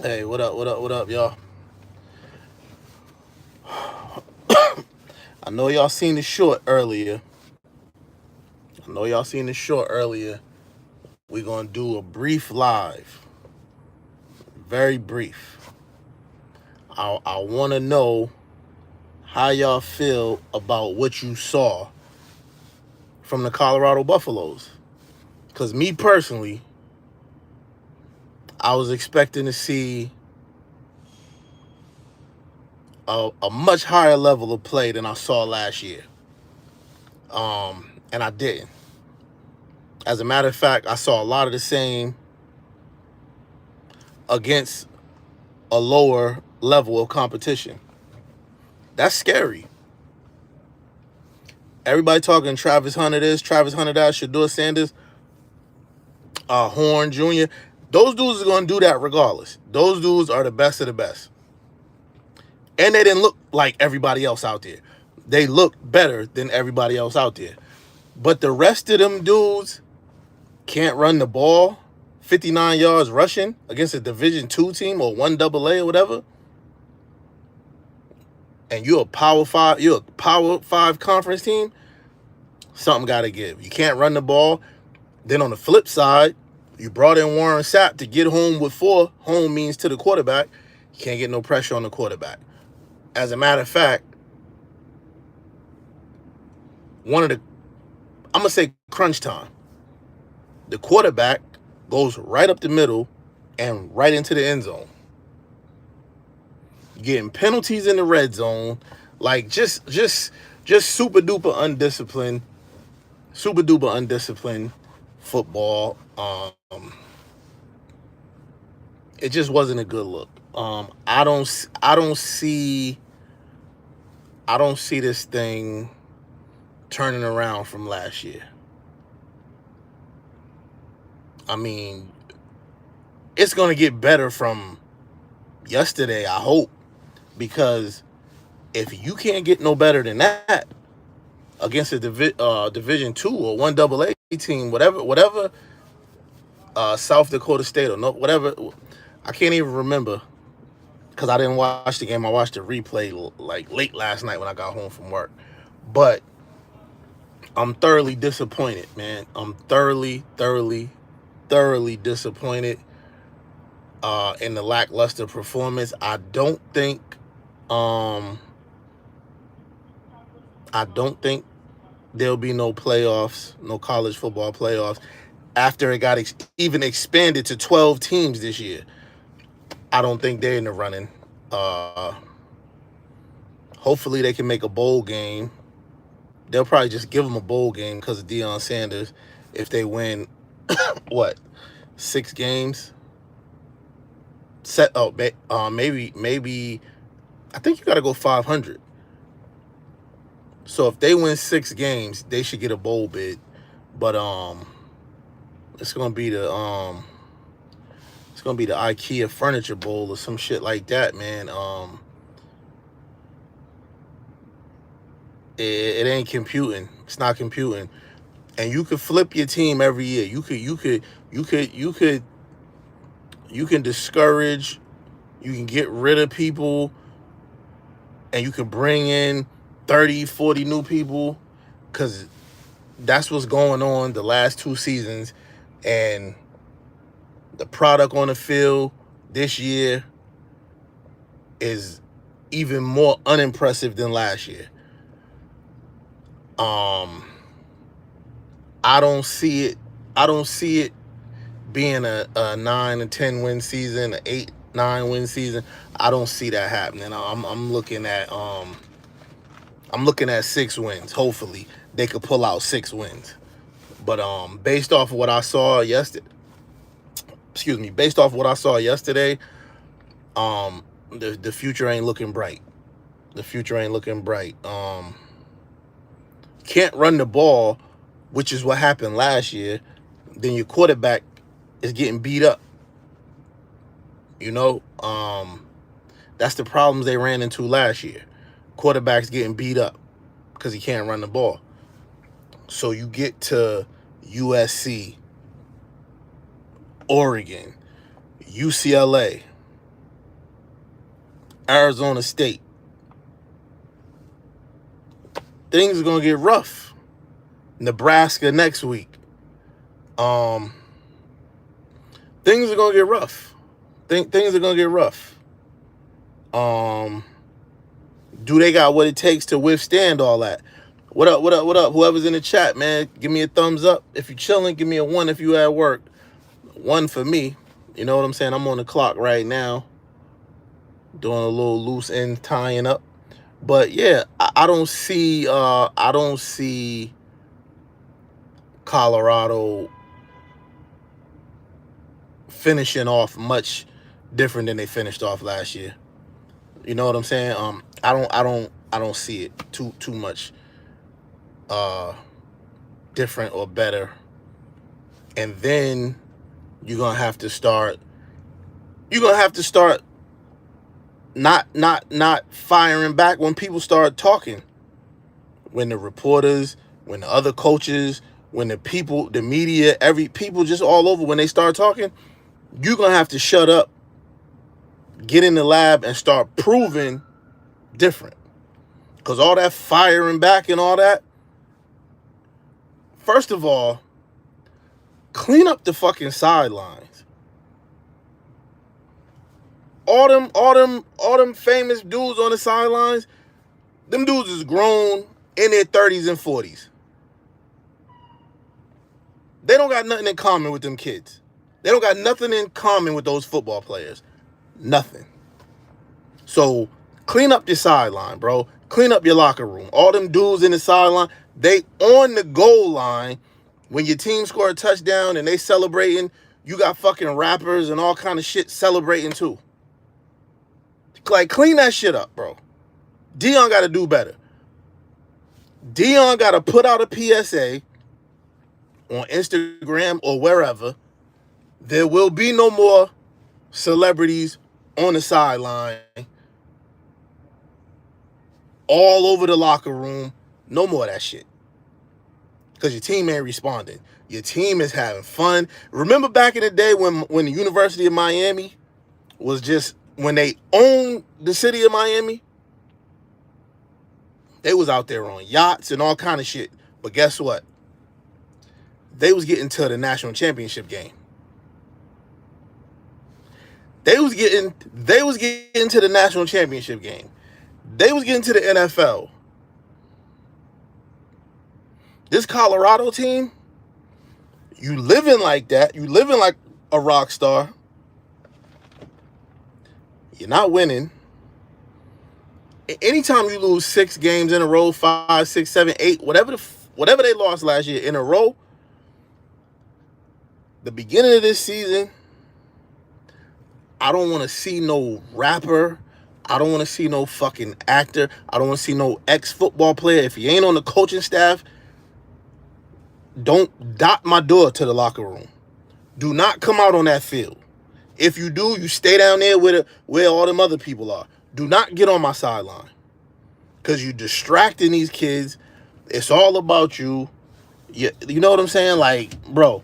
Hey, what up, what up, what up, y'all? I know y'all seen the short earlier. I know y'all seen the short earlier. We're gonna do a brief live. Very brief. I wanna know how y'all feel about what you saw from the Colorado Buffaloes. Cause me personally, I was expecting to see a much higher level of play than I saw last year. And I didn't. As a matter of fact, I saw a lot of the same against a lower level of competition. That's scary. Everybody talking Travis Hunter this, Travis Hunter that, Shedeur Sanders, Horn Jr. Those dudes are going to do that regardless. Those dudes are the best of the best. And they didn't look like everybody else out there. They looked better than everybody else out there. But the rest of them dudes can't run the ball 59 yards rushing against a Division II team or 1AA or whatever. And you're a power five conference team, something got to give. You can't run the ball. Then on the flip side, you brought in Warren Sapp to get home with 4. Home means to the quarterback. You can't get no pressure on the quarterback. As a matter of fact, I'm going to say crunch time. The quarterback goes right up the middle and right into the end zone. Getting penalties in the red zone, like just super duper undisciplined football. It just wasn't a good look. I don't see this thing turning around from last year. I mean, it's gonna get better from yesterday, I hope, because if you can't get no better than that against a Division II or 1AA team, whatever, South Dakota State or no whatever, I can't even remember because I didn't watch the game. I watched the replay like late last night when I got home from work. But I'm thoroughly disappointed, man. I'm thoroughly disappointed in the lackluster performance. Um I don't think there'll be no playoffs, no college football playoffs after it got even expanded to 12 teams this year. I don't think they're in the running. Uh, Hopefully they can make a bowl game. They'll probably just give them a bowl game because of Deion Sanders if they win what 6 games. Maybe I think you got to go 500. So if they win 6 games, they should get a bowl bid. But it's gonna be the IKEA Furniture Bowl or some shit like that, man. It ain't computing. It's not computing. And you could flip your team every year. You can discourage. You can get rid of people, and you can bring in 30, 40 new people, because that's what's going on the last 2 seasons, and the product on the field this year is even more unimpressive than last year. I don't see it. I don't see it being a 9 and 10 win season, an 8-9 win season. I don't see that happening. I'm looking at 6 wins. Hopefully they could pull out 6 wins. But based off of what I saw yesterday, based off of what I saw yesterday, the future ain't looking bright. The future ain't looking bright. Can't run the ball, which is what happened last year. Then your quarterback is getting beat up. You know, that's the problems they ran into last year. Quarterback's getting beat up because he can't run the ball. So you get to USC, Oregon, UCLA, Arizona State. Things are gonna get rough. Nebraska next week. Things are gonna get rough. Things are gonna get rough. Do they got what it takes to withstand all that? What up? What up? What up? Whoever's in the chat, man, give me a thumbs up. If you're chilling, give me a 1 if you at work. 1 for me. You know what I'm saying? I'm on the clock right now, doing a little loose end tying up. But yeah, I don't see Colorado finishing off much different than they finished off last year. You know what I'm saying? I don't see it too much different or better. And then you're gonna have to start not firing back when people start talking. When the reporters, when the other coaches, when the people, the media, people just all over, when they start talking, you're gonna have to shut up, get in the lab, and start proving different. Because all that firing back and all that, first of all, clean up the fucking sidelines. All them famous dudes on the sidelines, them dudes is grown in their 30s and 40s. They don't got nothing in common with them kids. They don't got nothing in common with those football players. Nothing. So clean up your sideline, bro. Clean up your locker room. All them dudes in the sideline, they on the goal line. When your team score a touchdown and they celebrating, you got fucking rappers and all kind of shit celebrating too. Like, clean that shit up, bro. Deion got to do better. Deion got to put out a PSA on Instagram or wherever. There will be no more celebrities on the sideline, all over the locker room. No more of that shit. Because your team ain't responding. Your team is having fun. Remember back in the day when the University of Miami was just, when they owned the city of Miami, they was out there on yachts and all kind of shit. But guess what? They was getting to the national championship game. They was getting to the national championship game. They was getting to the NFL. This Colorado team, you living like that. You living like a rock star. You're not winning. Anytime you lose 6 games in a row, 5, 6, 7, 8, whatever they lost last year in a row, the beginning of this season, I don't want to see no rapper. I don't want to see no fucking actor. I don't want to see no ex-football player. If you ain't on the coaching staff, don't dot my door to the locker room. Do not come out on that field. If you do, you stay down there where all them other people are. Do not get on my sideline. Because you're distracting these kids. It's all about you. You know what I'm saying? Like, bro,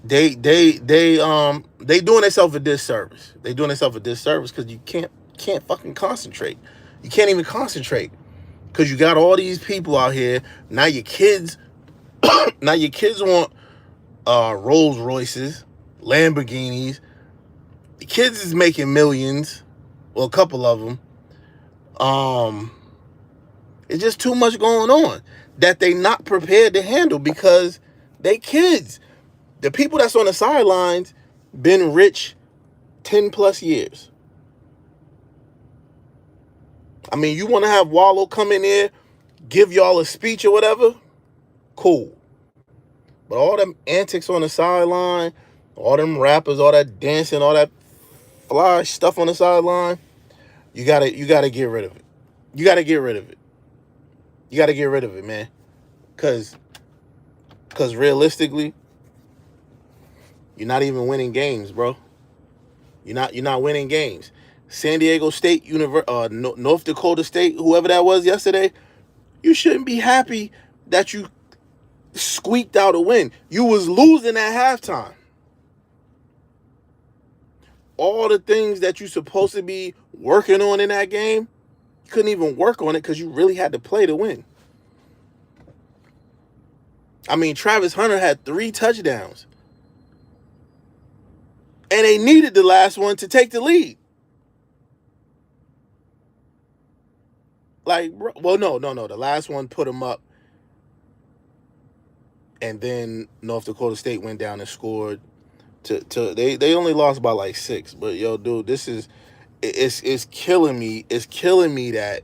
they doing themselves a disservice. They doing themselves a disservice because you can't fucking concentrate. You can't even concentrate. Because you got all these people out here. Now your kids want Rolls Royces, Lamborghinis. The kids is making millions. Well, a couple of them. It's just too much going on that they not prepared to handle because they kids. The people that's on the sidelines been rich 10 plus years. I mean, you want to have Wallow come in there, give y'all a speech or whatever? Cool. But all them antics on the sideline, all them rappers, all that dancing, all that fly stuff on the sideline, you gotta get rid of it. You gotta get rid of it. You gotta get rid of it, man. Cause realistically, you're not even winning games, bro. You're not winning games. San Diego State, North Dakota State, whoever that was yesterday, you shouldn't be happy that you squeaked out a win. You was losing at halftime. all the things that you're supposed to be working on in that game, you couldn't even work on it because you really had to play to win. I mean, Travis Hunter had 3 touchdowns. And they needed the last one to take the lead. Like, well, no. The last one put them up. And then North Dakota State went down and scored. They only lost by like 6. But, yo, dude, this is... It's killing me. It's killing me that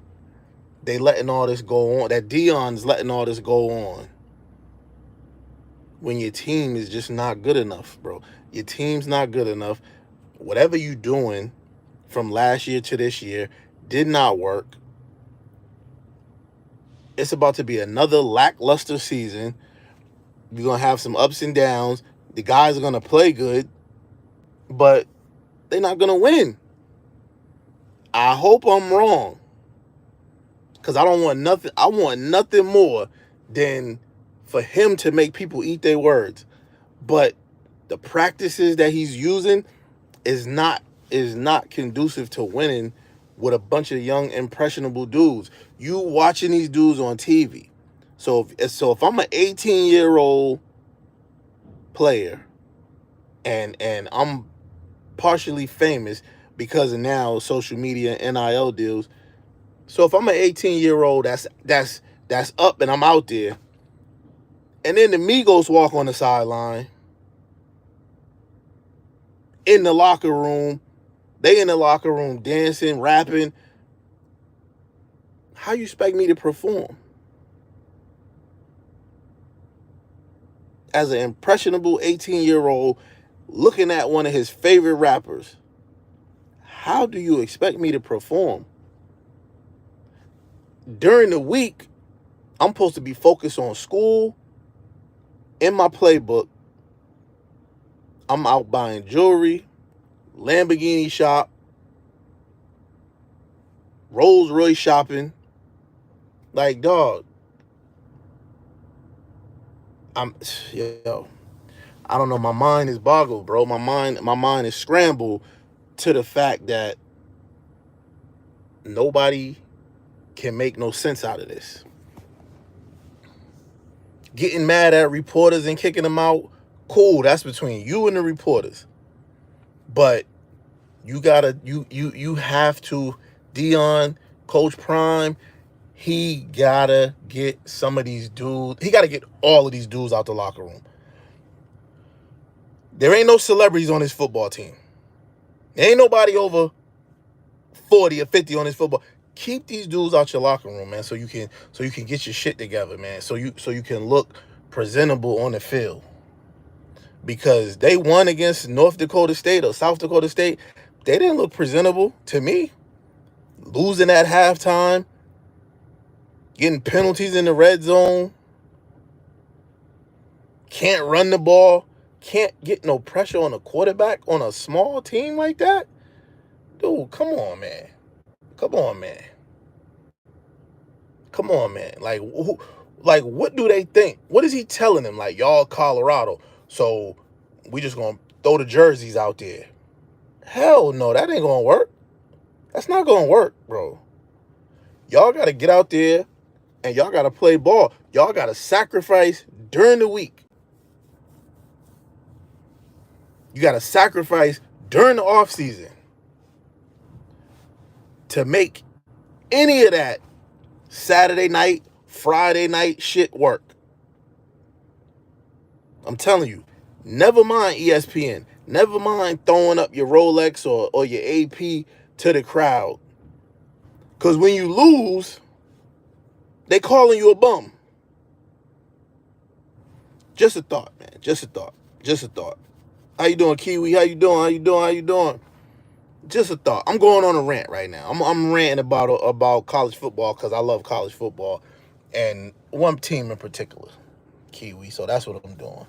they letting all this go on. That Deion's letting all this go on. When your team is just not good enough, bro. Your team's not good enough. Whatever you doing from last year to this year did not work. It's about to be another lackluster season. You're going to have some ups and downs. The guys are going to play good, but they're not going to win. I hope I'm wrong, because I don't want nothing. I want nothing more than for him to make people eat their words. But the practices that he's using is not conducive to winning with a bunch of young, impressionable dudes. You watching these dudes on TV. So if I'm an 18-year-old player and I'm partially famous because of now social media and NIL deals. So if I'm an 18-year-old that's up and I'm out there, and then the Migos walk on the sideline, in the locker room, they in the locker room dancing, rapping, how you expect me to perform? As an impressionable 18-year-old looking at one of his favorite rappers, how do you expect me to perform? During the week, I'm supposed to be focused on school, in my playbook. I'm out buying jewelry, Lamborghini shop, Rolls Royce shopping. Like, dog, I don't know. My mind is boggled, bro. My mind is scrambled to the fact that nobody can make no sense out of this. Getting mad at reporters and kicking them out, cool. That's between you and the reporters. But you have to, Deion, Coach Prime, he gotta get some of these dudes. He gotta get all of these dudes out the locker room. There ain't no celebrities on his football team. There ain't nobody over 40 or 50 on his football. Keep these dudes out your locker room, man, so you can get your shit together, man. So you can look presentable on the field. Because they won against North Dakota State or South Dakota State. They didn't look presentable to me. Losing at halftime, getting penalties in the red zone, can't run the ball, can't get no pressure on a quarterback on a small team like that. Dude, come on, man. Come on, man. Come on, man. Like, what do they think? What is he telling them? Like, y'all Colorado, so we just gonna throw the jerseys out there. Hell no, that ain't gonna work. That's not gonna work, bro. Y'all gotta get out there and y'all gotta play ball. Y'all gotta sacrifice during the week. You gotta sacrifice during the offseason to make any of that Saturday night, Friday night shit work. I'm telling you, never mind ESPN. Never mind throwing up your Rolex or your AP to the crowd. Because when you lose, they calling you a bum. Just a thought, man. Just a thought. Just a thought. How you doing, Kiwi? How you doing? How you doing? How you doing? Just a thought. I'm going on a rant right now. I'm ranting about college football because I love college football and one team in particular, Kiwi. So that's what I'm doing.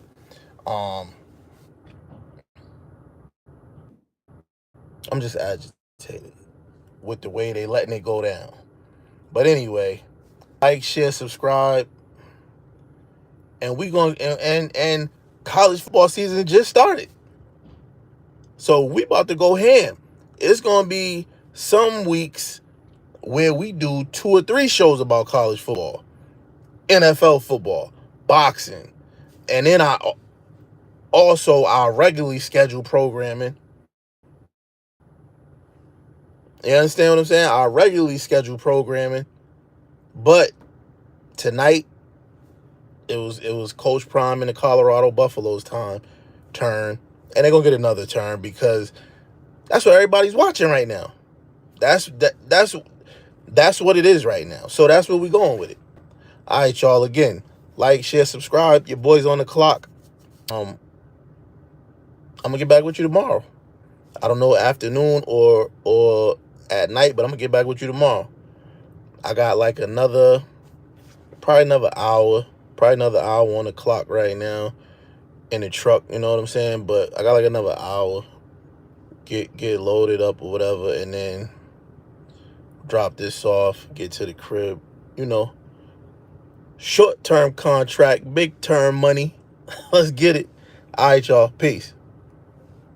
I'm just agitated with the way they letting it go down. But anyway, like, share, subscribe, and we going and college football season just started. So we about to go ham. It's going to be some weeks where we do 2 or 3 shows about college football, NFL football, boxing, and then also our regularly scheduled programming. You understand what I'm saying? Our regularly scheduled programming. But tonight it was Coach Prime and the Colorado Buffaloes turn, and they're gonna get another turn because that's what everybody's watching right now. That's what it is right now. So that's where we going with it. All right, y'all. Again, like, share, subscribe. Your boy's on the clock. I'm gonna get back with you tomorrow. I don't know, afternoon or at night, but I'm gonna get back with you tomorrow. I got like probably another hour on the clock right now in the truck. You know what I'm saying? But I got like another hour. Get loaded up or whatever, and then drop this off. Get to the crib. You know, short-term contract, big-term money. Let's get it. All right, y'all. Peace.